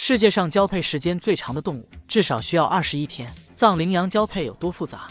世界上交配时间最长的动物至少需要21天。藏羚羊交配有多复杂？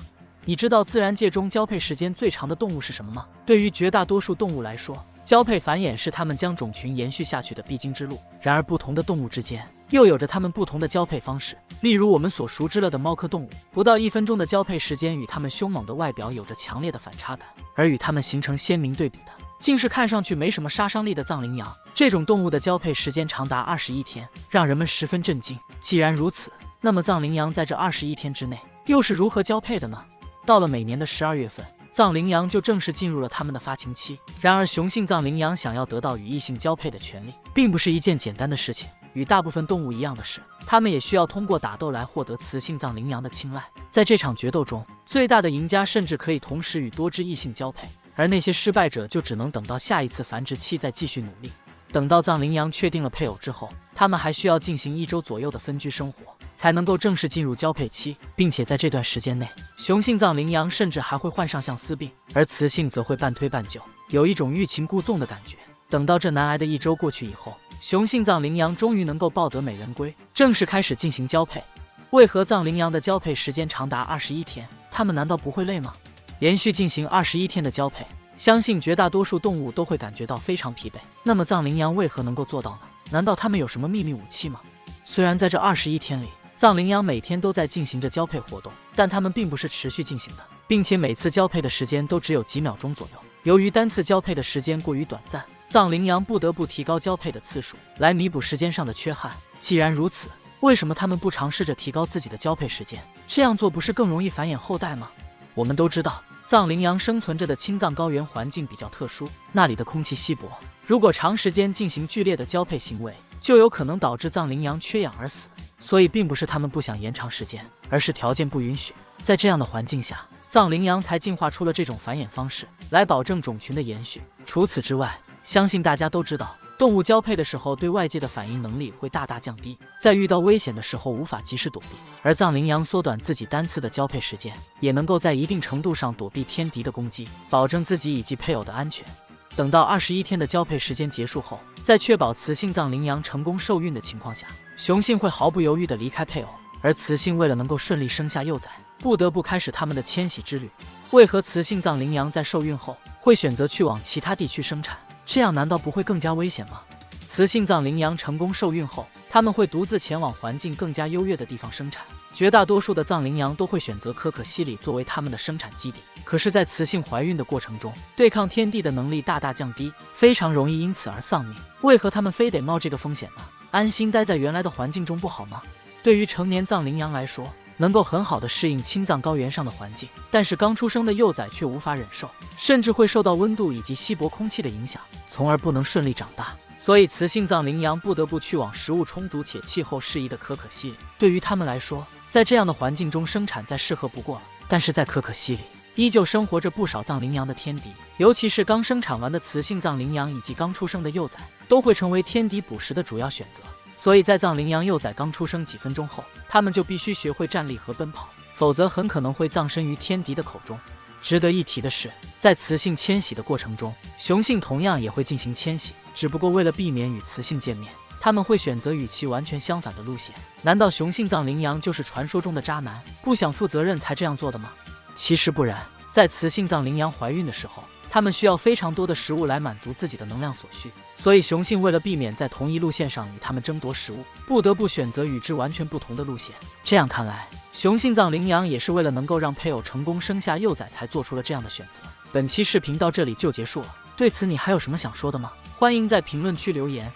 你知道自然界中交配时间最长的动物是什么吗？对于绝大多数动物来说，交配繁衍是它们将种群延续下去的必经之路。然而，不同的动物之间又有着它们不同的交配方式。例如，我们所熟知了的猫科动物，不到1分钟的交配时间与它们凶猛的外表有着强烈的反差感，而与它们形成鲜明对比的，竟是看上去没什么杀伤力的藏羚羊。这种动物的交配时间长达21天，让人们十分震惊。既然如此，那么藏羚羊在这21天之内又是如何交配的呢？到了每年的12月份，藏羚羊就正式进入了它们的发情期。然而，雄性藏羚羊想要得到与异性交配的权利，并不是一件简单的事情。与大部分动物一样的是，它们也需要通过打斗来获得雌性藏羚羊的青睐。在这场决斗中，最大的赢家甚至可以同时与多只异性交配，而那些失败者就只能等到下一次繁殖期再继续努力。等到藏羚羊确定了配偶之后，它们还需要进行1周左右的分居生活，才能够正式进入交配期，并且在这段时间内，雄性藏羚羊甚至还会患上相思病，而雌性则会半推半就，有一种欲擒故纵的感觉。等到这难挨的1周过去以后，雄性藏羚羊终于能够抱得美人归，正式开始进行交配。为何藏羚羊的交配时间长达21天？它们难道不会累吗？连续进行21天的交配，相信绝大多数动物都会感觉到非常疲惫。那么藏羚羊为何能够做到呢？难道它们有什么秘密武器吗？虽然在这21天里，藏羚羊每天都在进行着交配活动，但它们并不是持续进行的，并且每次交配的时间都只有几秒钟左右。由于单次交配的时间过于短暂，藏羚羊不得不提高交配的次数，来弥补时间上的缺憾。既然如此，为什么它们不尝试着提高自己的交配时间？这样做不是更容易繁衍后代吗？我们都知道，藏羚羊生存着的青藏高原环境比较特殊，那里的空气稀薄，如果长时间进行剧烈的交配行为，就有可能导致藏羚羊缺氧而死。所以并不是它们不想延长时间，而是条件不允许。在这样的环境下，藏羚羊才进化出了这种繁衍方式，来保证种群的延续。除此之外，相信大家都知道，动物交配的时候对外界的反应能力会大大降低，在遇到危险的时候无法及时躲避。而藏羚羊缩短自己单次的交配时间，也能够在一定程度上躲避天敌的攻击，保证自己以及配偶的安全。等到21天的交配时间结束后，在确保雌性藏羚羊成功受孕的情况下，雄性会毫不犹豫地离开配偶，而雌性为了能够顺利生下幼崽，不得不开始它们的迁徙之旅。为何雌性藏羚羊在受孕后会选择去往其他地区生产？这样难道不会更加危险吗？雌性藏羚羊成功受孕后，它们会独自前往环境更加优越的地方生产。绝大多数的藏羚羊都会选择可可西里作为它们的生产基地，可是，在雌性怀孕的过程中，对抗天敌的能力大大降低，非常容易因此而丧命。为何它们非得冒这个风险呢？安心待在原来的环境中不好吗？对于成年藏羚羊来说，能够很好的适应青藏高原上的环境，但是刚出生的幼崽却无法忍受，甚至会受到温度以及稀薄空气的影响，从而不能顺利长大。所以雌性藏羚羊不得不去往食物充足且气候适宜的可可西里。对于它们来说，在这样的环境中生产再适合不过了。但是在可可西里，依旧生活着不少藏羚羊的天敌，尤其是刚生产完的雌性藏羚羊以及刚出生的幼崽，都会成为天敌捕食的主要选择。所以在藏羚羊幼崽刚出生几分钟后，它们就必须学会站立和奔跑，否则很可能会葬身于天敌的口中。值得一提的是，在雌性迁徙的过程中，雄性同样也会进行迁徙，只不过为了避免与雌性见面，他们会选择与其完全相反的路线。难道雄性藏羚羊就是传说中的渣男，不想负责任才这样做的吗？其实不然，在雌性藏羚羊怀孕的时候，它们需要非常多的食物来满足自己的能量所需，所以雄性为了避免在同一路线上与它们争夺食物，不得不选择与之完全不同的路线。这样看来，雄性藏羚羊也是为了能够让配偶成功生下幼崽才做出了这样的选择。本期视频到这里就结束了，对此你还有什么想说的吗？欢迎在评论区留言。